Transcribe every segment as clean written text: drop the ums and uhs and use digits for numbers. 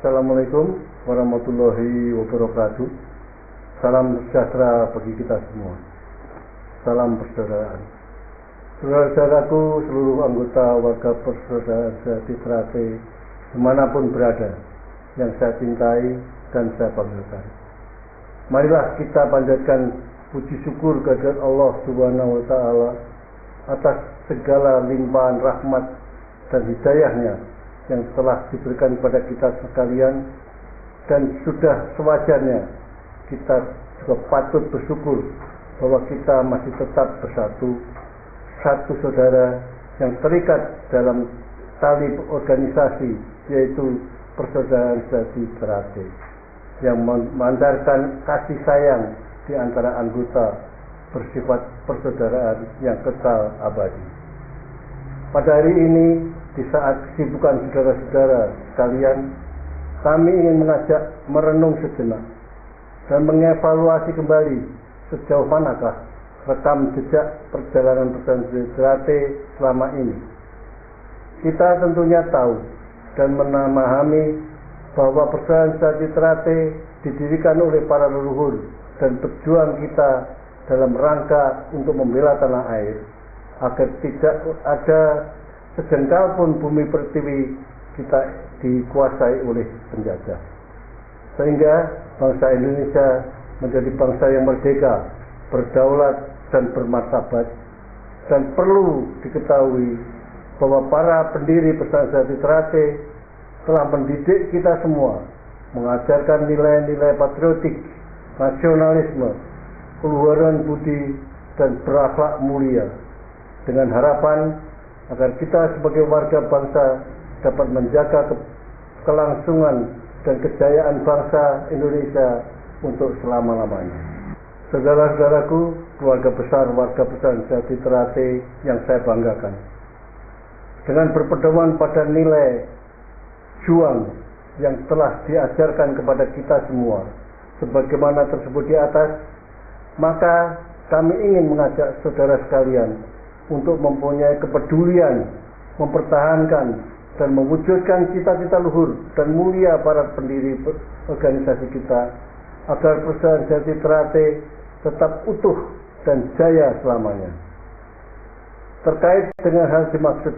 Assalamualaikum warahmatullahi wabarakatuh. Salam sejahtera bagi kita semua. Salam persaudaraan. Saudara-saudaraku, seluruh anggota warga persaudaraan sejati Trate dimanapun berada, yang saya cintai dan saya banggakan. Marilah kita panjatkan puji syukur kehadirat Allah Subhanahu wa Ta'ala atas segala limpahan rahmat dan hidayahnya yang telah diberikan kepada kita sekalian, dan sudah sewajarnya kita juga patut bersyukur bahwa kita masih tetap bersatu, satu saudara yang terikat dalam tali organisasi, yaitu Persaudaraan Sejati Trate, yang memandarkan kasih sayang di antara anggota bersifat persaudaraan yang kekal abadi. Pada hari ini, di saat kesibukan saudara-saudara sekalian, kami ingin mengajak merenung sejenak dan mengevaluasi kembali sejauh manakah rekam jejak perjalanan Persaudaraan Trate selama ini. Kita tentunya tahu dan memahami bahwa Persaudaraan Sejati Trate didirikan oleh para leluhur dan pejuang kita dalam rangka untuk membela tanah air, agar tidak ada sejengkal pun bumi pertiwi kita dikuasai oleh penjajah, sehingga bangsa Indonesia menjadi bangsa yang merdeka, berdaulat dan bermartabat. Dan perlu diketahui bahwa para pendiri Persaudaraan Sejati Trate telah mendidik kita semua, mengajarkan nilai-nilai patriotik, nasionalisme, keluhuran budi dan berakhlak mulia, dengan harapan agar kita sebagai warga bangsa dapat menjaga kelangsungan dan kejayaan bangsa Indonesia untuk selama-lamanya. Saudara-saudaraku, keluarga besar warga Persaudaraan Sejati Trate yang saya banggakan, dengan berpedoman pada nilai juang yang telah diajarkan kepada kita semua sebagaimana tersebut di atas, maka kami ingin mengajak saudara sekalian untuk mempunyai kepedulian, mempertahankan dan mewujudkan cita-cita luhur dan mulia para pendiri organisasi kita, agar Persaudaraan Sejati Trate tetap utuh dan jaya selamanya. Terkait dengan hal dimaksud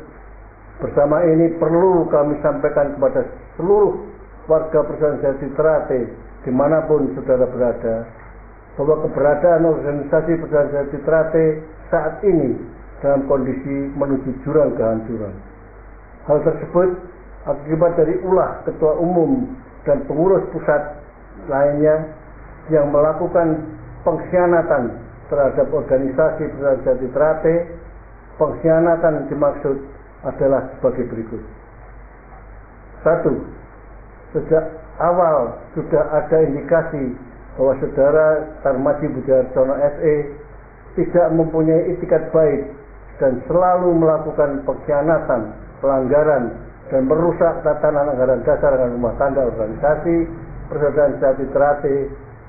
bersama ini, perlu kami sampaikan kepada seluruh warga Persaudaraan Sejati Trate dimanapun saudara berada, bahwa keberadaan organisasi Persaudaraan Sejati Trate saat ini dalam kondisi menuju jurang kehancuran. Hal tersebut akibat dari ulah ketua umum dan pengurus pusat lainnya yang melakukan pengkhianatan terhadap organisasi Persaudaraan Sejati Trate. Pengkhianatan dimaksud adalah sebagai berikut. 1. Sejak awal sudah ada indikasi bahwa saudara Tarmadji Budiarsono SE tidak mempunyai itikat baik dan selalu melakukan pengkhianatan, pelanggaran, dan merusak tatanan anggaran dasar dan rumah tangga organisasi Persaudaraan Sejati Trate,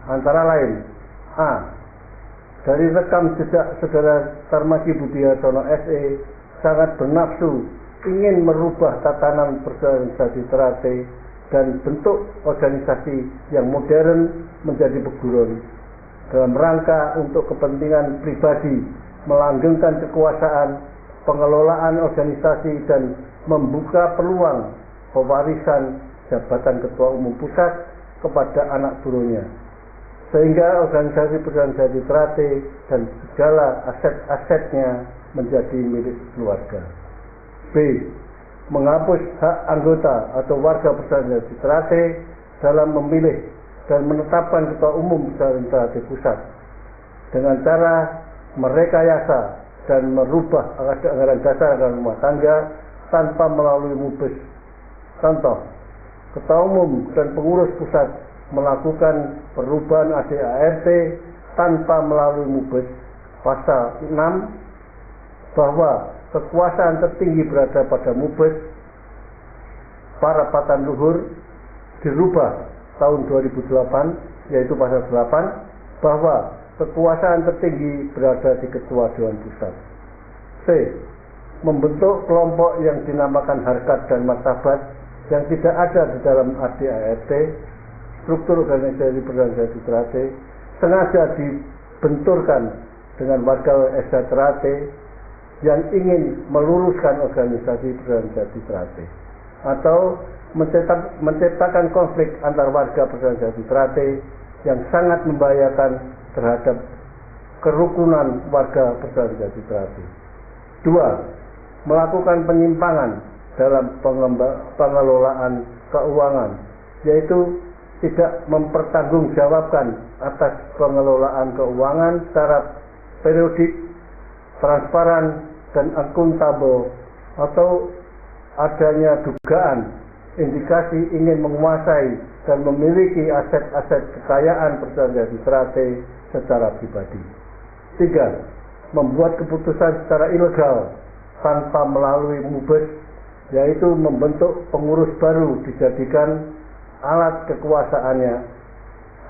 antara lain: A. Dari rekam jejak saudara Tarmadji Budiarsono SE sangat bernafsu ingin merubah tatanan Persaudaraan Sejati Trate dan bentuk organisasi yang modern menjadi peguron, dalam rangka untuk kepentingan pribadi, melanggengkan kekuasaan, pengelolaan organisasi, dan membuka peluang pewarisan jabatan ketua umum pusat kepada anak turunnya, sehingga organisasi Persaudaraan Sejati Trate dan segala aset-asetnya menjadi milik keluarga. B. Menghapus hak anggota atau warga Persaudaraan Sejati Trate dalam memilih dan menetapkan ketua umum Persaudaraan Trate pusat dengan cara merekayasa dan merubah anggaran dasar dan rumah tangga tanpa melalui mubes. Contoh, ketua umum dan pengurus pusat melakukan perubahan ADART tanpa melalui mubes. Pasal 6, bahwa kekuasaan tertinggi berada pada mubes para patan luhur, dirubah tahun 2008, yaitu pasal 8, bahwa kekuasaan tertinggi berada di Ketua Dewan Pusat. C. Membentuk kelompok yang dinamakan Harkat dan Martabat yang tidak ada di dalam ADART, struktur organisasi persaudaraan Trate, sengaja dibenturkan dengan warga SDA Trate yang ingin meluruskan organisasi persaudaraan Trate, atau menciptakan konflik antar warga persaudaraan Trate yang sangat membahayakan terhadap kerukunan warga persaudaraan Trate. 2. Melakukan penyimpangan dalam pengelolaan keuangan, yaitu tidak mempertanggungjawabkan atas pengelolaan keuangan secara periodik, transparan, dan akuntabel, atau adanya dugaan indikasi ingin menguasai dan memiliki aset-aset kekayaan persaudaraan Trate secara pribadi. 3. Membuat keputusan secara ilegal tanpa melalui mubes, yaitu membentuk pengurus baru dijadikan alat kekuasaannya.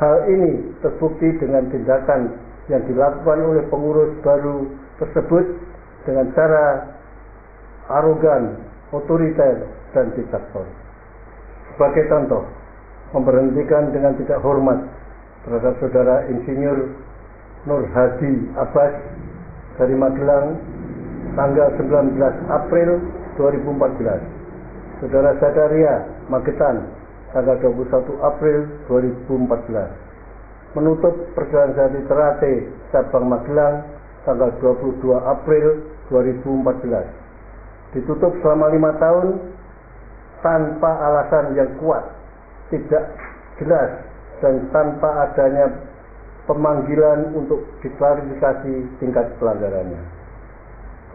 Hal ini terbukti dengan tindakan yang dilakukan oleh pengurus baru tersebut dengan cara arogan, otoriter, dan diktator. Sebagai contoh, memberhentikan dengan tidak hormat terhadap saudara Insinyur Nur Hadi Abbas dari Magelang tanggal 19 April 2014, saudara Zakaria Magetan tanggal 21 April 2014, menutup persaudaraan Trate cabang Magelang tanggal 22 April 2014, ditutup selama 5 tahun tanpa alasan yang kuat, tidak jelas, dan tanpa adanya pemanggilan untuk diklarifikasi tingkat pelanggarannya.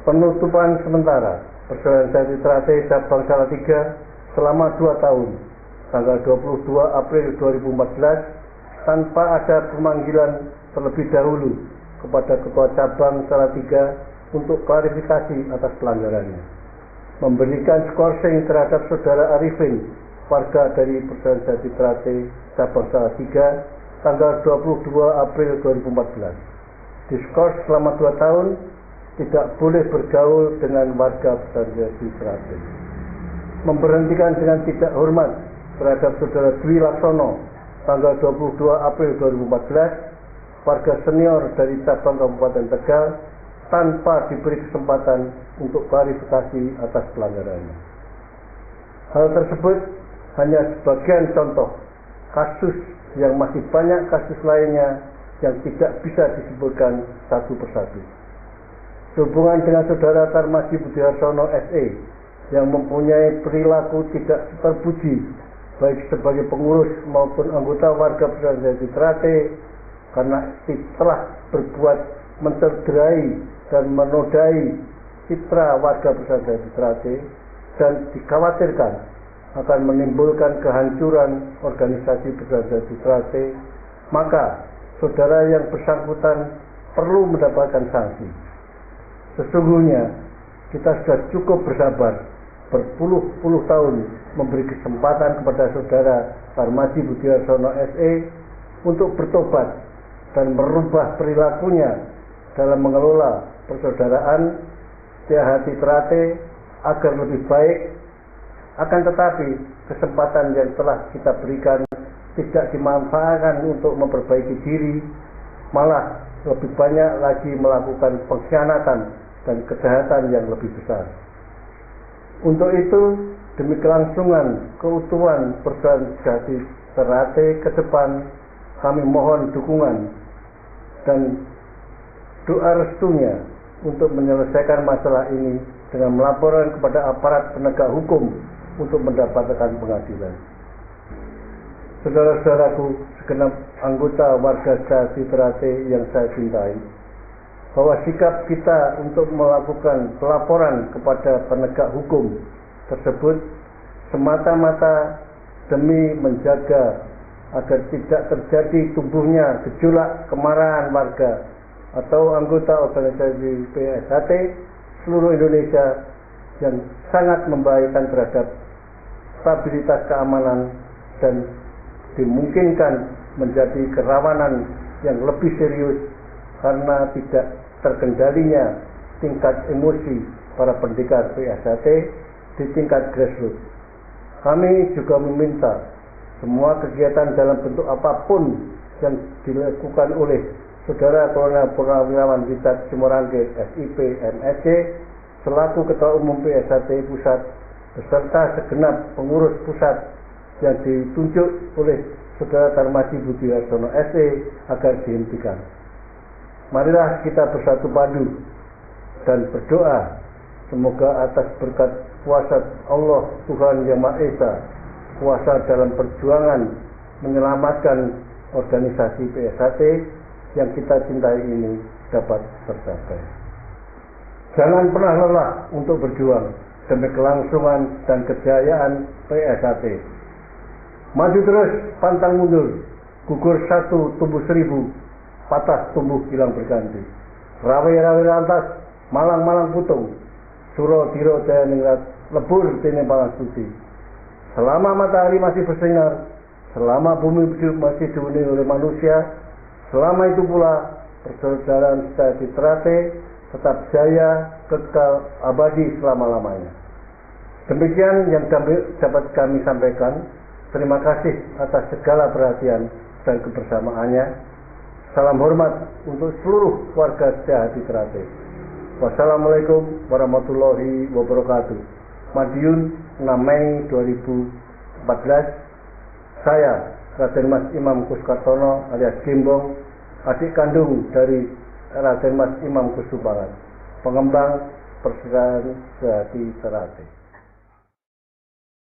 Penutupan sementara persaudaraan Trate cabang Salatiga selama 2 tahun tanggal 22 April 2014 tanpa ada pemanggilan terlebih dahulu kepada Ketua Cabang Salatiga untuk klarifikasi atas pelanggarannya. Memberikan skorsing terhadap saudara Arifin, warga dari persaudaraan Trate cabang Salatiga tanggal 22 April 2014. Diskors selama 2 tahun tidak boleh bergaul dengan warga persaudaraan Trate. Memberhentikan dengan tidak hormat terhadap saudara Dwi Laksono tanggal 22 April 2014, warga senior dari cabang Kabupaten Tegal, tanpa diberi kesempatan untuk klarifikasi atas pelanggarannya. Hal tersebut hanya sebagian contoh kasus yang masih banyak kasus lainnya yang tidak bisa disebutkan satu persatu. Sehubungan dengan saudara Tarmaji Budiarsono SE yang mempunyai perilaku tidak terpuji baik sebagai pengurus maupun anggota warga persaudaraan Trate, karena telah berbuat mencederai dan menodai citra warga persaudaraan Trate dan dikhawatirkan akan menimbulkan kehancuran organisasi persaudaraan Trate, maka saudara yang bersangkutan perlu mendapatkan sanksi. Sesungguhnya kita sudah cukup bersabar berpuluh-puluh tahun memberi kesempatan kepada saudara Tarmaji Budiarsono SE untuk bertobat dan merubah perilakunya dalam mengelola persaudaraan Setia Trate agar lebih baik. Akan tetapi kesempatan yang telah kita berikan tidak dimanfaatkan untuk memperbaiki diri, malah lebih banyak lagi melakukan pengkhianatan dan kejahatan yang lebih besar. Untuk itu, demi kelangsungan keutuhan persaudaraan Trate ke depan, kami mohon dukungan dan doa restunya untuk menyelesaikan masalah ini dengan melaporkan kepada aparat penegak hukum untuk mendapatkan pengadilan. Saudara-saudaraku, segenap anggota warga Trate yang saya cintai, bahwa sikap kita untuk melakukan pelaporan kepada penegak hukum tersebut semata-mata demi menjaga agar tidak terjadi tumbuhnya gejolak kemarahan warga atau anggota organisasi PSHT seluruh Indonesia yang sangat membahayakan terhadap stabilitas keamanan dan dimungkinkan menjadi kerawanan yang lebih serius karena tidak terkendalinya tingkat emosi para pendekar PSHT di tingkat grassroots. Kami juga meminta semua kegiatan dalam bentuk apapun yang dilakukan oleh Saudara Kolonel Purnawirawan Richard Sumorangke, SIP, MSc, selaku Ketua Umum PSAT Pusat, beserta segenap pengurus pusat yang ditunjuk oleh Saudara Tarmadi Budi Harsono, SE, agar dihentikan. Marilah kita bersatu padu dan berdoa semoga atas berkat kuasa Allah Tuhan Yang Maha Esa, kuasa dalam perjuangan menyelamatkan organisasi PSAT yang kita cintai ini dapat tercapai. Jangan pernah lelah untuk berjuang demi kelangsungan dan kejayaan PSAT. Maju terus, pantang mundur, gugur satu tumbuh seribu, patah tumbuh hilang berganti. Rawe-rawe lantas, malang-malang putung, suro tiro jaya ningrat, lebur tini palang suci. Selama matahari masih bersinar, selama bumi masih dihuni oleh manusia, selama itu pula persaudaraan secara Ternate tetap jaya, kekal, abadi selama-lamanya. Demikian yang dapat kami sampaikan. Terima kasih atas segala perhatian dan kebersamaannya. Salam hormat untuk seluruh warga setia hati Ternate. Wassalamualaikum warahmatullahi wabarakatuh. Madiun 6 Mei 2014. Saya Raden Mas Imam Kuskartono alias Gembong, adik kandung dari Raden Mas Imam Kusubaran, pengembang persaudaraan sehati Ternate.